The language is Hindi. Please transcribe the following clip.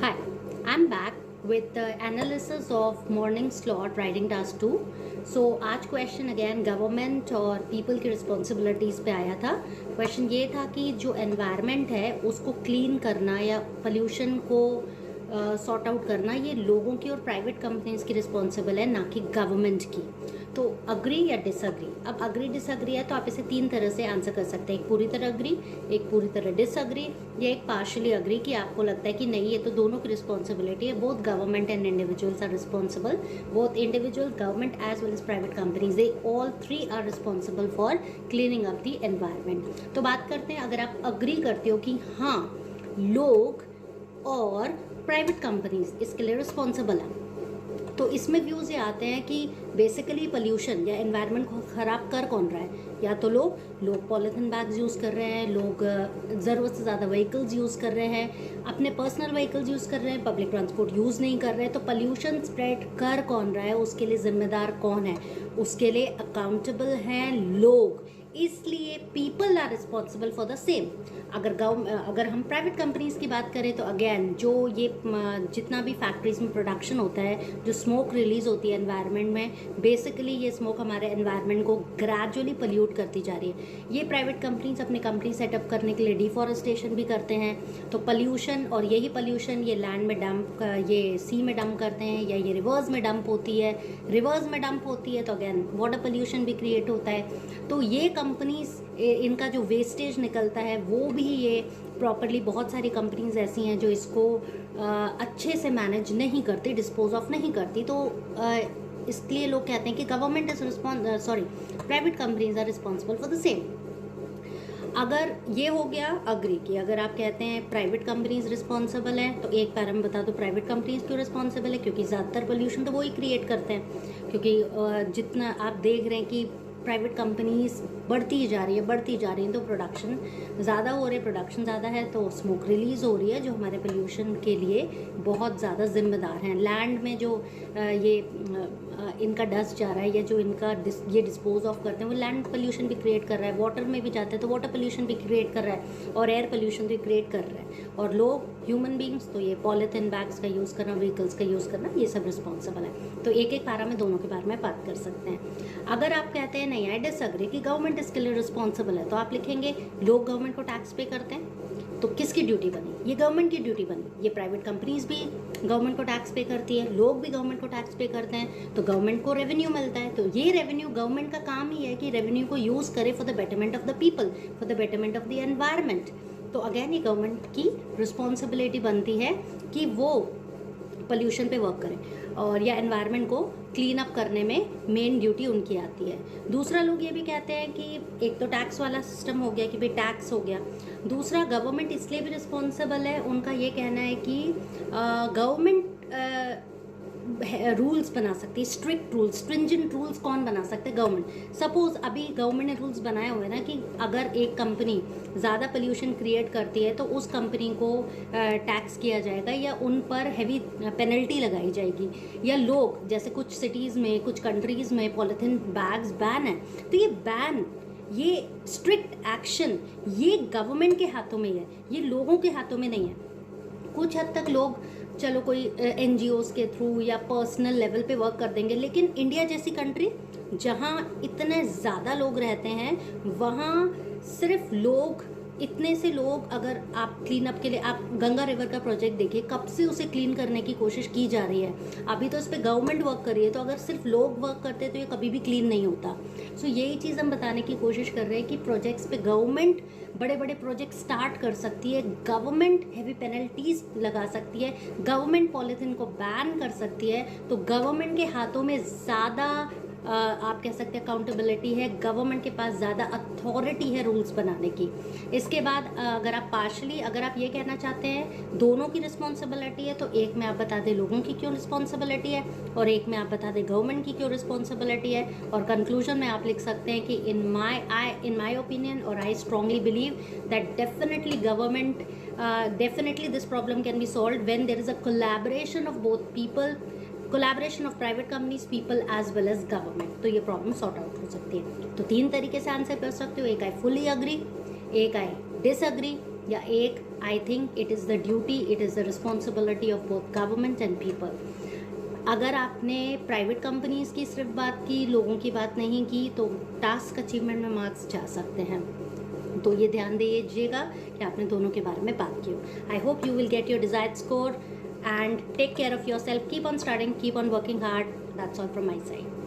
Hi, I'm back with the analysis of morning slot writing task 2. So आज क्वेश्चन अगेन गवर्नमेंट और पीपल की रिस्पॉन्सिबिलिटीज़ पे आया था। क्वेश्चन ये था कि जो एनवायरनमेंट है उसको क्लीन करना या पोल्यूशन को सॉर्ट आउट करना ये लोगों की और प्राइवेट कंपनीज की रिस्पॉन्सिबल है, ना कि गवर्नमेंट की। तो अग्री या डिसअग्री? अब अग्री डिसअग्री है तो आप इसे तीन तरह से आंसर कर सकते हैं, एक पूरी तरह अग्री, एक पूरी तरह डिसअग्री या एक पार्शली अग्री कि आपको लगता है कि नहीं ये तो दोनों की रिस्पॉन्सिबिलिटी है, both government and individuals are responsible, both individual government as well as private companies, they all three are responsible for cleaning up the environment. तो बात करते हैं, अगर आप अग्री करते हो कि हाँ लोग और प्राइवेट कंपनीज इसके लिए रिस्पॉन्सिबल हैं, तो इसमें व्यूज़ ये आते हैं कि बेसिकली पोल्यूशन या एनवायरनमेंट को ख़राब कर कौन रहा है? या तो लोग पॉलीथीन बैग्स यूज़ कर रहे हैं, लोग ज़रूरत से ज़्यादा व्हीकल्स यूज़ कर रहे हैं, अपने पर्सनल व्हीकल्स यूज़ कर रहे हैं, पब्लिक ट्रांसपोर्ट यूज़ नहीं कर रहे हैं। तो पोल्यूशन स्प्रेड कर कौन रहा है, उसके लिए जिम्मेदार कौन है? उसके लिए अकाउंटेबल हैं लोग, इसलिए people are responsible for the same. अगर हम प्राइवेट कंपनीज की बात करें तो अगेन जो ये जितना भी फैक्ट्रीज में प्रोडक्शन होता है, जो स्मोक रिलीज होती है एनवायरनमेंट में, बेसिकली ये स्मोक हमारे एनवायरनमेंट को ग्रेजुअली पोल्यूट करती जा रही है। ये प्राइवेट कंपनीज अपनी कंपनी सेटअप करने के लिए डिफॉरेस्टेशन भी करते हैं, तो पोल्यूशन, और यही पोल्यूशन ये लैंड में डंप, ये सी में डंप करते हैं या ये रिवर्स में डंप होती है। रिवर्स में डंप होती है तो अगेन वाटर पोल्यूशन भी क्रिएट होता है। तो ये कंपनीज, इनका जो वेस्टेज निकलता है वो भी ये प्रॉपरली, बहुत सारी कंपनीज ऐसी हैं जो इसको अच्छे से मैनेज नहीं करती, डिस्पोज ऑफ नहीं करती। तो इसलिए लोग कहते हैं कि government is private companies are responsible for the same. अगर ये हो गया अग्री कि अगर आप कहते हैं प्राइवेट कंपनीज रिस्पॉन्सिबल हैं, तो एक पैरा में बता दो प्राइवेट कंपनीज क्यों रिस्पॉन्सिबल है, क्योंकि ज़्यादातर पोल्यूशन तो वो ही क्रिएट करते हैं। क्योंकि जितना आप देख रहे हैं कि प्राइवेट कंपनीज बढ़ती जा रही है तो प्रोडक्शन ज़्यादा हो रही है, प्रोडक्शन ज़्यादा है तो स्मोक रिलीज़ हो रही है, जो हमारे पोल्यूशन के लिए बहुत ज़्यादा जिम्मेदार हैं। लैंड में जो ये इनका डस्ट जा रहा है या जो इनका ये डिस्पोज ऑफ करते हैं, वो लैंड पोल्यूशन भी क्रिएट कर रहा है, वाटर में भी जाते हैं तो वाटर पोल्यूशन भी क्रिएट कर रहा है, और एयर पोल्यूशन भी क्रिएट कर रहा है। और लोग, ह्यूमन बींग्स, तो ये पॉलीथीन बैग्स का यूज़ करना, व्हीकल्स का यूज़ करना, ये सब रिस्पॉन्सिबल है। तो एक एक पैरा में दोनों के बारे में बात कर सकते हैं। अगर आप कहते हैं नहीं, आई डिसअग्री कि गवर्नमेंट इसके लिए रिस्पॉन्सिबल है, तो आप लिखेंगे लोग गवर्नमेंट को टैक्स पे करते हैं, तो किसकी ड्यूटी बनी? ये गवर्नमेंट की ड्यूटी बनी। ये प्राइवेट कंपनीज भी गवर्नमेंट को टैक्स पे करती है, लोग भी गवर्नमेंट को टैक्स पे करते हैं, तो गवर्नमेंट को रेवेन्यू मिलता है। तो ये रेवेन्यू, गवर्नमेंट का काम ही है कि रेवेन्यू को यूज़ करे for the betterment of the people, for the betterment of the environment. तो अगेन ये गवर्नमेंट की रिस्पॉन्सिबिलिटी बनती है कि वो पोल्यूशन पे वर्क करें और या एनवायरनमेंट को क्लीन अप करने में मेन ड्यूटी उनकी आती है। दूसरा, लोग ये भी कहते हैं कि एक तो टैक्स वाला सिस्टम हो गया कि भाई टैक्स हो गया, दूसरा गवर्नमेंट इसलिए भी रिस्पॉन्सिबल है, उनका ये कहना है कि गवर्नमेंट रूल्स बना सकती है, स्ट्रिक्ट रूल्स, स्ट्रिंजेंट रूल्स कौन बना सकते हैं? गवर्नमेंट। सपोज अभी गवर्नमेंट ने रूल्स बनाए हुए हैं ना कि अगर एक कंपनी ज़्यादा पोल्यूशन क्रिएट करती है तो उस कंपनी को टैक्स किया जाएगा या उन पर हैवी पेनल्टी लगाई जाएगी, या लोग, जैसे कुछ सिटीज़ में, कुछ कंट्रीज़ में पॉलीथीन बैग्स बैन है, तो ये बैन, ये स्ट्रिक्ट एक्शन, ये गवर्नमेंट के हाथों में है, ये लोगों के हाथों में नहीं है। कुछ हद तक लोग चलो कोई NGOs के थ्रू या पर्सनल लेवल पे वर्क कर देंगे, लेकिन इंडिया जैसी कंट्री जहाँ इतने ज़्यादा लोग रहते हैं, वहाँ सिर्फ लोग, इतने से लोग, अगर आप क्लीन अप के लिए, आप गंगा रिवर का प्रोजेक्ट देखिए, कब से उसे क्लीन करने की कोशिश की जा रही है, अभी तो इस पर गवर्नमेंट वर्क कर रही है, तो अगर सिर्फ लोग वर्क करते हैं तो ये कभी भी क्लीन नहीं होता। सो यही चीज़ हम बताने की कोशिश कर रहे हैं कि प्रोजेक्ट्स पे गवर्नमेंट बड़े बड़े प्रोजेक्ट स्टार्ट कर सकती है, गवर्नमेंट हैवी पेनल्टीज लगा सकती है, गवर्नमेंट पॉलीथीन को बैन कर सकती है। तो गवर्नमेंट के हाथों में ज़्यादा आप कह सकते हैं अकाउंटेबिलिटी है, गवर्नमेंट के पास ज़्यादा अथॉरिटी है रूल्स बनाने की। इसके बाद अगर आप पार्शली, अगर आप ये कहना चाहते हैं दोनों की रिस्पॉन्सिबिलिटी है, तो एक में आप बता दें लोगों की क्यों रिस्पॉन्सिबिलिटी है और एक में आप बता दें गवर्नमेंट की क्यों रिस्पॉन्सिबिलिटी है। और कंक्लूजन में आप लिख सकते हैं कि इन माई ओपिनियन और I strongly believe that definitely this problem can be solved when there is a collaboration of both people, collaboration of private companies, people as well as government, तो ये प्रॉब्लम सॉर्ट आउट हो सकती है। तो तीन तरीके से आंसर कर सकते हो, एक आई फुली अग्री, एक आई डिसअग्री या एक I think it is the duty, it is the responsibility of both government and people. अगर आपने प्राइवेट कंपनीज़ की सिर्फ बात की, लोगों की बात नहीं की, तो टास्क अचीवमेंट में मार्क्स जा सकते हैं। तो ये ध्यान दीजिएगा कि आपने दोनों के बारे में बात की हो। I hope you will get your desired score and take care of yourself, keep on studying, keep on working hard. That's all from my side.